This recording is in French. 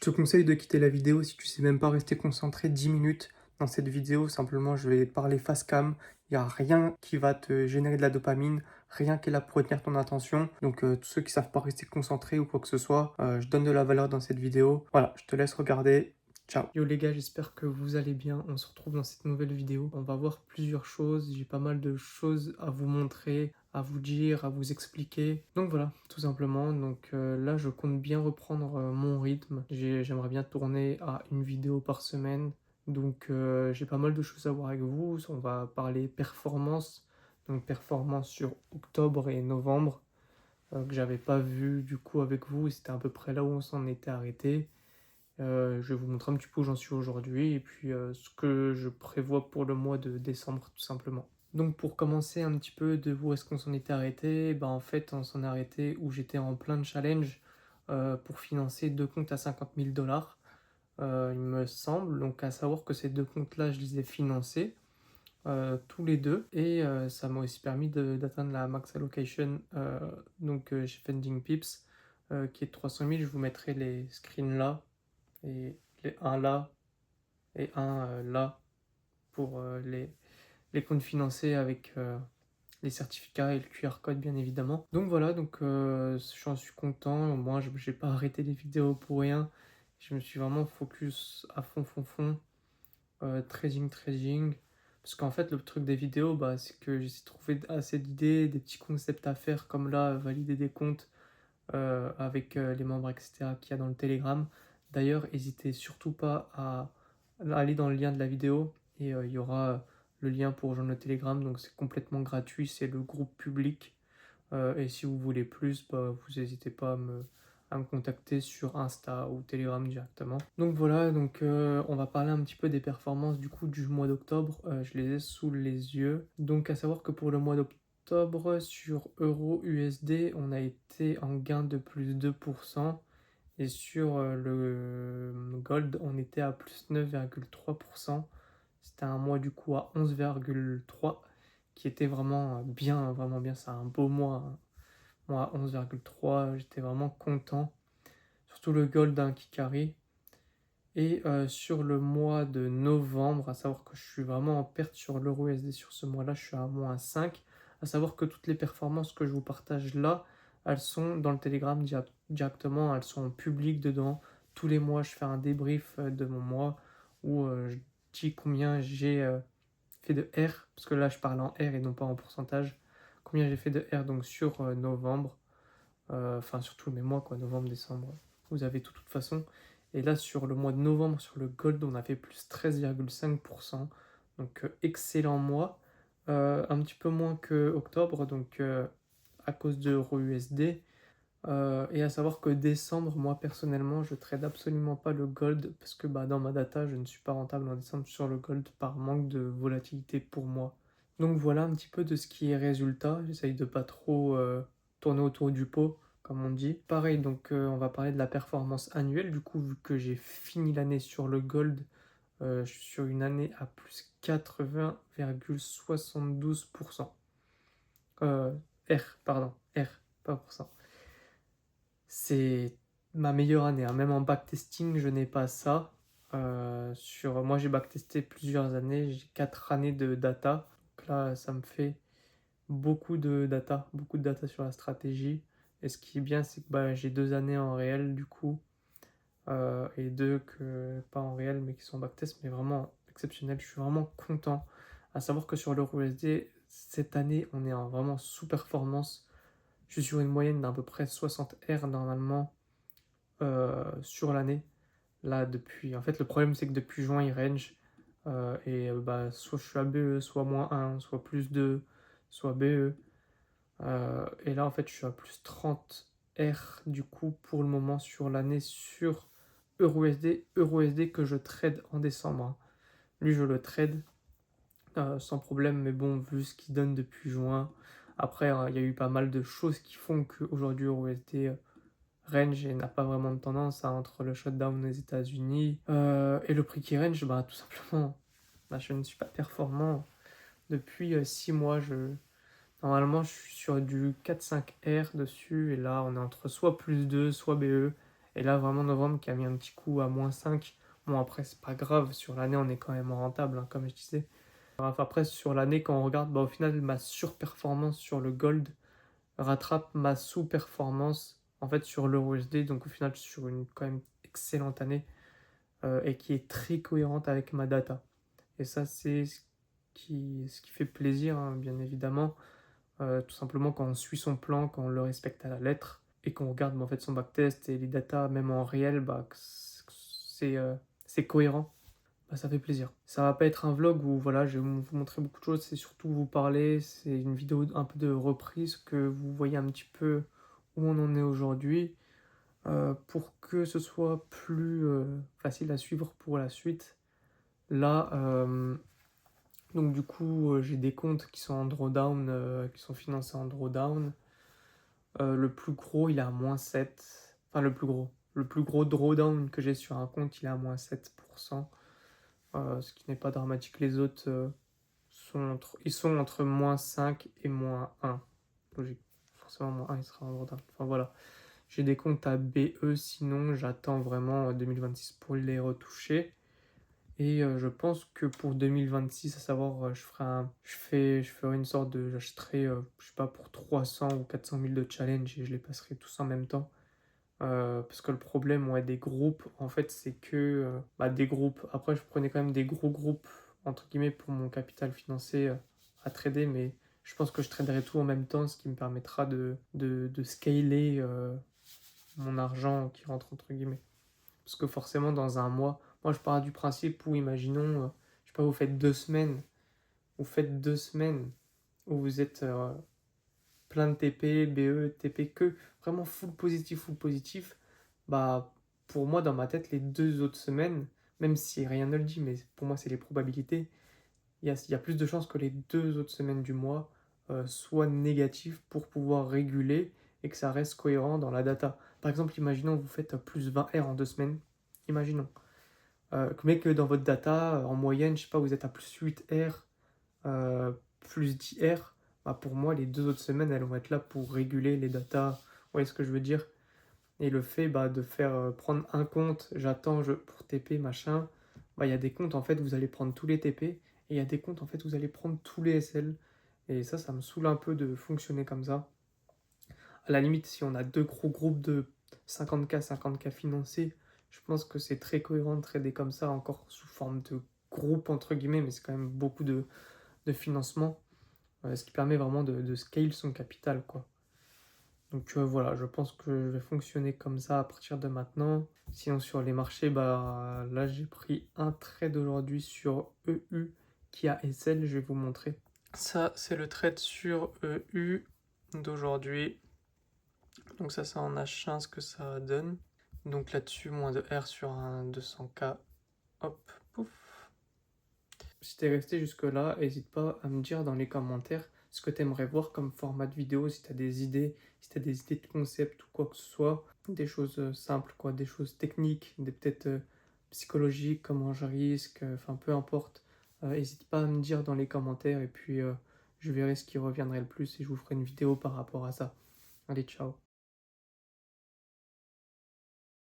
te conseille de quitter la vidéo si tu sais même pas rester concentré 10 minutes dans cette vidéo. Simplement, je vais parler face cam. Il n'y a rien qui va te générer de la dopamine, rien qui est là pour retenir ton attention. Donc, tous ceux qui savent pas rester concentrés ou quoi que ce soit, je donne de la valeur dans cette vidéo. Voilà, je te laisse regarder. Ciao. Yo les gars, j'espère que vous allez bien. On se retrouve dans cette nouvelle vidéo. On va voir plusieurs choses. J'ai pas mal de choses à vous montrer, à vous dire, à vous expliquer. Donc voilà, tout simplement. Donc là, je compte bien reprendre mon rythme. J'aimerais bien tourner à une vidéo par semaine. Donc j'ai pas mal de choses à voir avec vous. On va parler performance. Donc performance sur octobre et novembre que j'avais pas vu du coup avec vous. C'était à peu près là où on s'en était arrêté. Je vais vous montrer un petit peu où j'en suis aujourd'hui et puis ce que je prévois pour le mois de décembre tout simplement. Donc pour commencer un petit peu de où est-ce qu'on s'en était arrêté, bah en fait on s'en est arrêté où j'étais en plein challenge pour financer deux comptes à 50 000 $, il me semble. Donc à savoir que ces deux comptes-là je les ai financés tous les deux et ça m'a aussi permis d'atteindre la max allocation chez Funding Pips qui est de 300 000. Je vous mettrai les screens là et les un là et un là pour les comptes financés avec les certificats et le QR code bien évidemment. Donc voilà, donc j'en suis content. Moi, j'ai pas arrêté les vidéos pour rien. Je me suis vraiment focus à fond, trading. Parce qu'en fait, le truc des vidéos, bah, c'est que j'essaie de trouver assez d'idées, des petits concepts à faire, comme là, valider des comptes avec les membres, etc., qu'il y a dans le Telegram. D'ailleurs, n'hésitez surtout pas à aller dans le lien de la vidéo et il y aura le lien pour rejoindre le Telegram. Donc c'est complètement gratuit, c'est le groupe public. Et si vous voulez plus, bah, vous n'hésitez pas à me contacter sur Insta ou Telegram directement. Donc voilà, donc on va parler un petit peu des performances du coup du mois d'octobre. Je les ai sous les yeux. Donc à savoir que pour le mois d'octobre, sur Euro USD, on a été en gain de plus 2%. Et sur le Gold, on était à plus 9,3%. C'était un mois du coup à 11,3 qui était vraiment bien, vraiment bien. C'est un beau mois, hein. Moi à 11,3, j'étais vraiment content. Surtout le Gold qui carry. Et sur le mois de novembre, à savoir que je suis vraiment en perte sur l'euro USD sur ce mois-là, je suis à -5. À savoir que toutes les performances que je vous partage là, elles sont dans le Telegram directement, elles sont en public dedans. Tous les mois, je fais un débrief de mon mois où je dis combien j'ai fait de R, parce que là je parle en R et non pas en pourcentage. Combien j'ai fait de R donc sur novembre, enfin sur tous mes mois, quoi, novembre, décembre, vous avez tout de toute façon. Et là sur le mois de novembre, sur le Gold, on a fait plus 13,5%, donc excellent mois. Un petit peu moins que octobre, donc à cause de Euro USD. Et à savoir que décembre, moi personnellement, je trade absolument pas le gold parce que bah, dans ma data, je ne suis pas rentable en décembre sur le gold par manque de volatilité pour moi. Donc voilà un petit peu de ce qui est résultat. J'essaye de pas trop tourner autour du pot, comme on dit. Pareil, donc on va parler de la performance annuelle. Du coup, vu que j'ai fini l'année sur le gold, je suis sur une année à plus 80,72%. Euh, pardon, R, pas pour cent. C'est ma meilleure année, hein. Même en backtesting, je n'ai pas ça. Moi, j'ai backtesté plusieurs années. J'ai 4 années de data. Donc là, ça me fait beaucoup de data sur la stratégie. Et ce qui est bien, c'est que bah, j'ai 2 années en réel, du coup, et deux que pas en réel, mais qui sont backtest, mais vraiment exceptionnel. Je suis vraiment content. À savoir que sur l'euro USD, cette année, on est en vraiment sous-performance. Je suis sur une moyenne d'à peu près 60 R normalement sur l'année. Là, depuis. En fait, le problème, c'est que depuis juin, il range. Bah, soit je suis à BE, soit -1, soit +2, soit BE. Et là, en fait, je suis à plus 30 R du coup pour le moment sur l'année sur EURUSD. EURUSD que je trade en décembre, hein. Lui, je le trade sans problème, mais bon, vu ce qu'il donne depuis juin. Après, il y a eu pas mal de choses qui font qu'aujourd'hui, EURUSD range et n'a pas vraiment de tendance, hein, entre le shutdown aux États-Unis et le prix qui range, bah, tout simplement, bah, je ne suis pas performant depuis 6 mois. Normalement, je suis sur du 4-5 R dessus et là, on est entre soit +2, soit BE Et là, vraiment, novembre qui a mis un petit coup à -5. Bon, après, c'est pas grave. Sur l'année, on est quand même rentable, hein, comme je disais. Enfin, après, sur l'année, quand on regarde, bah, au final, ma surperformance sur le gold rattrape ma sous-performance en fait sur l'euro USD. Donc, au final, sur une quand même excellente année et qui est très cohérente avec ma data. Et ça, c'est ce qui fait plaisir, hein, bien évidemment. Tout simplement quand on suit son plan, quand on le respecte à la lettre et qu'on regarde en fait, son backtest et les datas, même en réel, bah, c'est cohérent. Bah, ça fait plaisir. Ça va pas être un vlog où voilà, je vais vous montrer beaucoup de choses, c'est surtout vous parler. C'est une vidéo un peu de reprise que vous voyez un petit peu où on en est aujourd'hui pour que ce soit plus facile à suivre pour la suite. Là, donc du coup, j'ai des comptes qui sont en drawdown, qui sont financés en drawdown. Le plus gros, il est à -7. Enfin, le plus gros. Le plus gros drawdown que j'ai sur un compte, il est à -7%. Ce qui n'est pas dramatique. Les autres ils sont entre -5 et -1. Logique. Forcément, -1, il sera en drawdown. Enfin voilà. J'ai des comptes à BE, sinon j'attends vraiment 2026 pour les retoucher. Et je pense que pour 2026, à savoir, je ferai une sorte de, j'achèterai, je sais pas, pour 300 ou 400 000 de challenge et je les passerai tous en même temps. Parce que le problème, ouais, des groupes, en fait, c'est que, bah, des groupes, après, je prenais quand même des gros groupes, entre guillemets, pour mon capital financier à trader, mais je pense que je traderai tout en même temps, ce qui me permettra de scaler mon argent qui rentre, entre guillemets. Parce que forcément, dans un mois, moi je pars du principe où, imaginons, je sais pas, vous faites 2 semaines où vous êtes plein de TP, BE, TP, que vraiment full positif, bah pour moi, dans ma tête, les 2 autres semaines, même si rien ne le dit, mais pour moi, c'est les probabilités, il y a plus de chances que les 2 autres semaines du mois soient négatives pour pouvoir réguler et que ça reste cohérent dans la data. Par exemple, imaginons vous faites plus 20 R en 2 semaines. Imaginons. Mais que dans votre data, en moyenne, je sais pas, vous êtes à plus 8 R, plus 10 R. Bah pour moi, les 2 autres semaines, elles vont être là pour réguler les datas. Vous voyez ce que je veux dire? Et le fait bah, de faire prendre un compte, j'attends pour TP, machin, bah, il y a des comptes, en fait, vous allez prendre tous les TP, et il y a des comptes, en fait, vous allez prendre tous les SL. Et ça me saoule un peu de fonctionner comme ça. À la limite, si on a deux gros groupes de 50K financés, je pense que c'est très cohérent de trader comme ça, encore sous forme de groupe, entre guillemets, mais c'est quand même beaucoup de financement, ce qui permet vraiment de scale son capital, quoi. Donc voilà, je pense que je vais fonctionner comme ça à partir de maintenant. Sinon sur les marchés, bah là j'ai pris un trade aujourd'hui sur EU qui a SL, je vais vous montrer. Ça c'est le trade sur EU d'aujourd'hui. Donc ça c'est en H1 ce que ça donne. Donc là-dessus, moins de R sur un 200K. Hop, pouf. Si t'es resté jusque-là, n'hésite pas à me dire dans les commentaires ce que tu aimerais voir comme format de vidéo, si tu as des idées, si tu as des idées de concept ou quoi que ce soit, des choses simples, quoi, des choses techniques, des peut-être psychologiques, comment je risque, enfin peu importe. N'hésite pas à me dire dans les commentaires et puis je verrai ce qui reviendrait le plus et je vous ferai une vidéo par rapport à ça. Allez, ciao.